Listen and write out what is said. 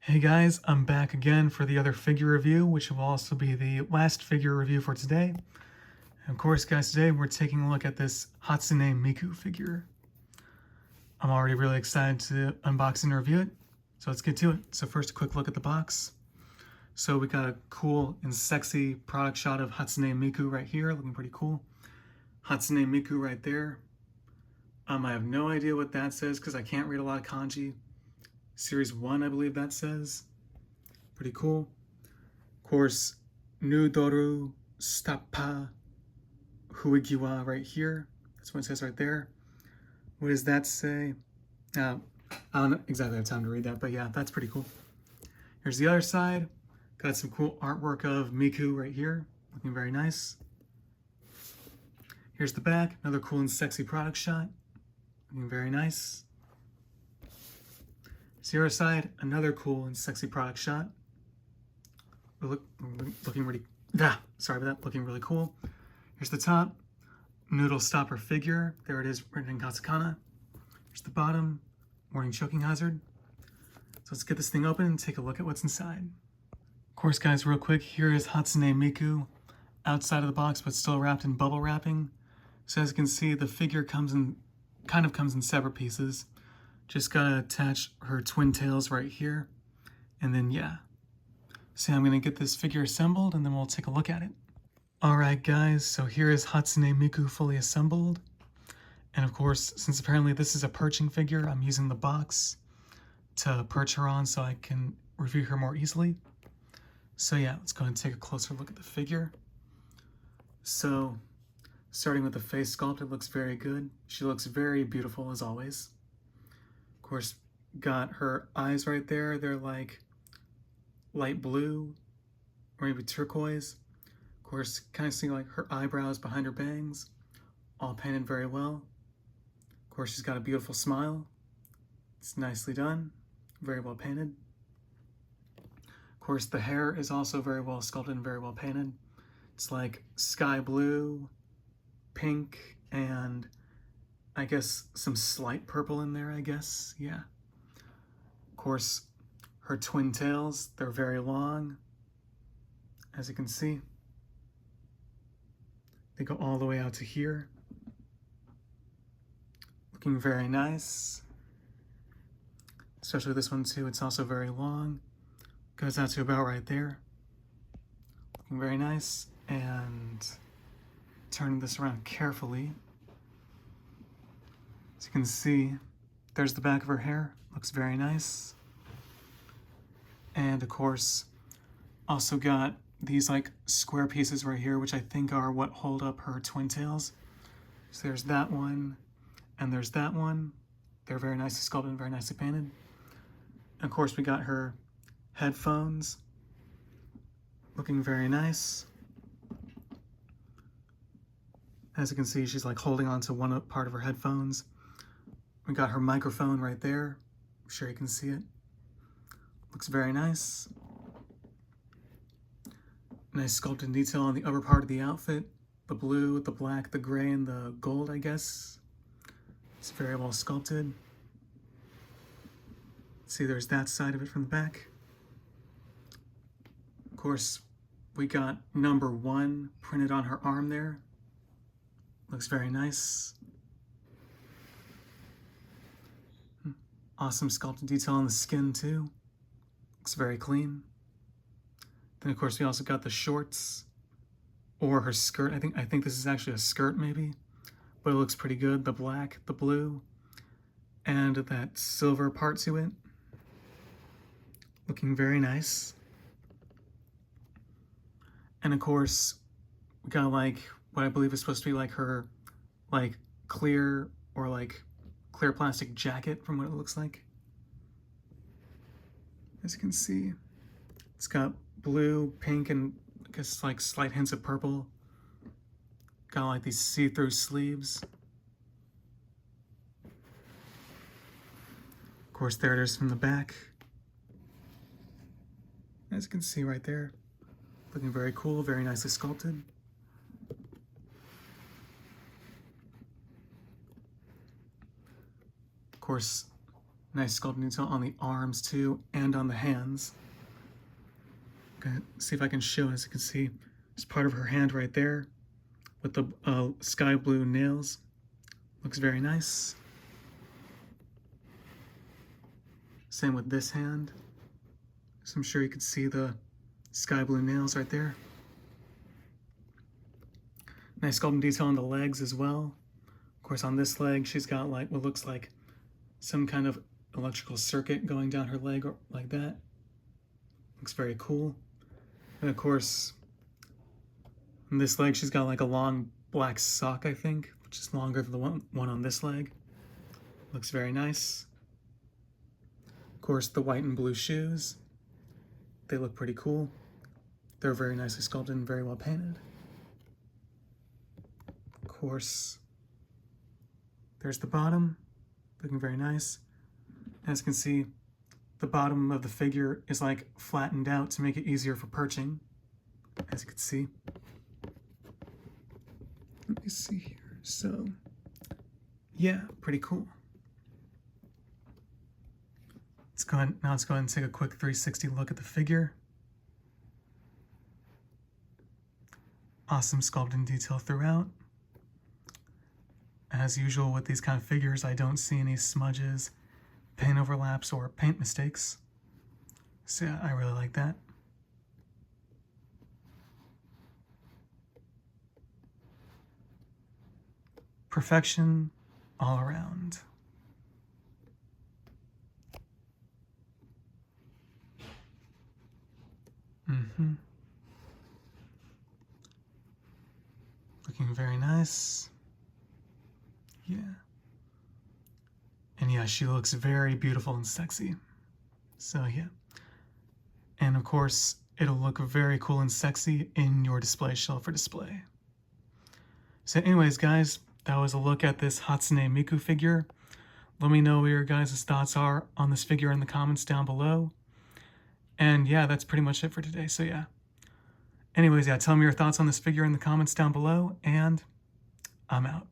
Hey guys, I'm back again for the other figure review, which will also be the last figure review for today. And of course, guys, today we're taking a look at this Hatsune Miku figure. I'm already really excited to unbox and review it, so let's get to it. So first, a quick look at the box. So we got a cool and sexy product shot of Hatsune Miku right here, looking pretty cool. Hatsune Miku right there. I have no idea what that says because I can't read a lot of kanji. Series 1, I believe that says. Pretty cool. Of course, Nudoru Stappa Huigiwa right here. That's what it says right there. What does that say? I don't exactly have time to read that, but yeah, that's pretty cool. Here's the other side. Got some cool artwork of Miku right here. Looking very nice. Here's the back. Another cool and sexy product shot. Looking very nice. Here's the other side. Another cool and sexy product shot. Looking really, sorry about that, looking really cool. Here's the top, noodle stopper figure. There it is, written in katakana. Here's the bottom, warning choking hazard. So let's get this thing open and take a look at what's inside. Of course, guys, real quick, here is Hatsune Miku outside of the box, but still wrapped in bubble wrapping. So as you can see, the figure comes in separate pieces. Just gotta attach her twin tails right here, and then yeah. So I'm going to get this figure assembled and then we'll take a look at it. Alright guys, so here is Hatsune Miku fully assembled. And of course, since apparently this is a perching figure, I'm using the box to perch her on so I can review her more easily. So yeah, let's go ahead and take a closer look at the figure. So, starting with the face sculpt, it looks very good. She looks very beautiful as always. Of course, got her eyes right there. They're like light blue or maybe turquoise. Of course, kind of see like her eyebrows behind her bangs, all painted very well. Of course, she's got a beautiful smile. It's nicely done, very well painted. Of course, the hair is also very well sculpted and very well painted. It's like sky blue, pink, and I guess some slight purple in there, I guess, yeah. Of course, her twin tails, they're very long, as you can see. They go all the way out to here. Looking very nice. Especially this one too, it's also very long. Goes out to about right there. Looking very nice. And turning this around carefully. As you can see, there's the back of her hair. Looks very nice. And of course, also got these like square pieces right here, which I think are what hold up her twin tails. So there's that one, and there's that one. They're very nicely sculpted and very nicely painted. And of course, we got her headphones, looking very nice. As you can see, she's like holding on to one part of her headphones. We got her microphone right there. I'm sure you can see it. Looks very nice. Nice sculpted detail on the upper part of the outfit. The blue, the black, the gray, and the gold, I guess. It's very well sculpted. See, there's that side of it from the back. Of course, we got number 1 printed on her arm there. Looks very nice. Awesome sculpted detail on the skin too. Looks very clean. Then of course we also got the shorts or her skirt. I think this is actually a skirt maybe, but it looks pretty good. The black, the blue, and that silver part to it. Looking very nice. And of course we got like what I believe is supposed to be like her like clear or like clear plastic jacket from what it looks like. As you can see, it's got blue, pink, and I guess like slight hints of purple. Got like these see-through sleeves. Of course, there it is from the back. As you can see right there, looking very cool, very nicely sculpted. Of course, Nice sculpting detail on the arms too, and on the hands. Okay, see if I can show. As you can see, there's part of her hand right there with the sky blue nails. Looks very nice. Same with this hand. So I'm sure you can see the sky blue nails right there. Nice sculpting detail on the legs as well. Of course, on this leg, she's got like what looks like some kind of electrical circuit going down her leg like that. Looks very cool. And of course, on this leg, she's got like a long black sock, I think, which is longer than the one on this leg. Looks very nice. Of course, the white and blue shoes. They look pretty cool. They're very nicely sculpted and very well painted. Of course, there's the bottom, looking very nice. As you can see, the bottom of the figure is like flattened out to make it easier for perching, as you can see. Let me see here. So, yeah, pretty cool. Now let's go ahead and take a quick 360 look at the figure. Awesome sculpting detail throughout. As usual with these kind of figures, I don't see any smudges, paint overlaps, or paint mistakes. So yeah, I really like that. Perfection all around. Looking very nice. Yeah. And yeah, she looks very beautiful and sexy. So yeah. And of course, it'll look very cool and sexy in your display shelf or display. So anyways, guys, that was a look at this Hatsune Miku figure. Let me know what your guys' thoughts are on this figure in the comments down below. And yeah, that's pretty much it for today. So yeah. Anyways, yeah, tell me your thoughts on this figure in the comments down below, and I'm out.